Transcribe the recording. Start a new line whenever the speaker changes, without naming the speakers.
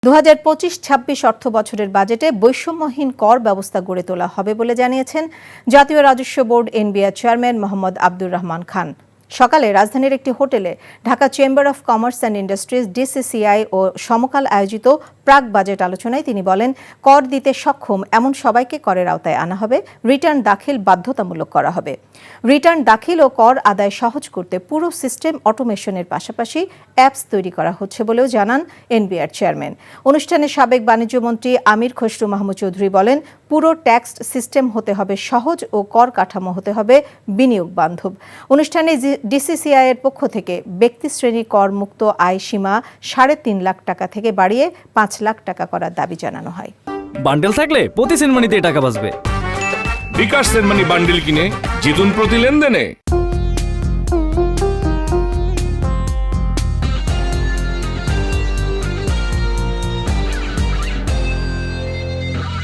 2025-26 অর্থ বছরের বাজেটে বৈষম্যহীন কর ব্যবস্থা গড়ে তোলা হবে বলে জানিয়েছেন জাতীয় রাজস্ব board NBR chairman Mohammad Abdur Rahman Khan. সকালে রাজধানীর একটি হোটেলে Dhaka chamber of commerce and industries DCCI ও সমকাল আয়োজিত প্রাক বাজেট আলোচনায় তিনি বলেন, কর দিতে সক্ষম এমন সবাইকে করের আওতায় আনা হবে, রিটার্ন দাখিল বাধ্যতামূলক করা হবে। রিটার্ন দাখিল ও কর আদায় সহজ করতে পুরো সিস্টেম অটোমেশনের পাশাপাশি অ্যাপস তৈরি করা হচ্ছে বলেও জানান এনবিআর চেয়ারম্যান। অনুষ্ঠানে সাবেক বাণিজ্যমন্ত্রী আমির খসরু মাহমুদ চৌধুরী বলেন, পুরো ট্যাক্স সিস্টেম হতে হবে সহজ ও কর কাঠামো হতে হবে বিনিয়োগ বান্ধব। অনুষ্ঠানে ডিসিসিআই এর পক্ষ থেকে ব্যক্তি শ্রেণী কর মুক্ত আয় সীমা 3.5 লাখ টাকা থেকে বাড়িয়ে 5 লাখ টাকা করার দাবি জানানো হয়।
বান্ডেল থাকলে প্রতি সেনমানিতে টাকা বাঁচবে।
বিকাশ সেনমানি বান্ডেল কিনে জিতুন প্রতি লেনদেনে।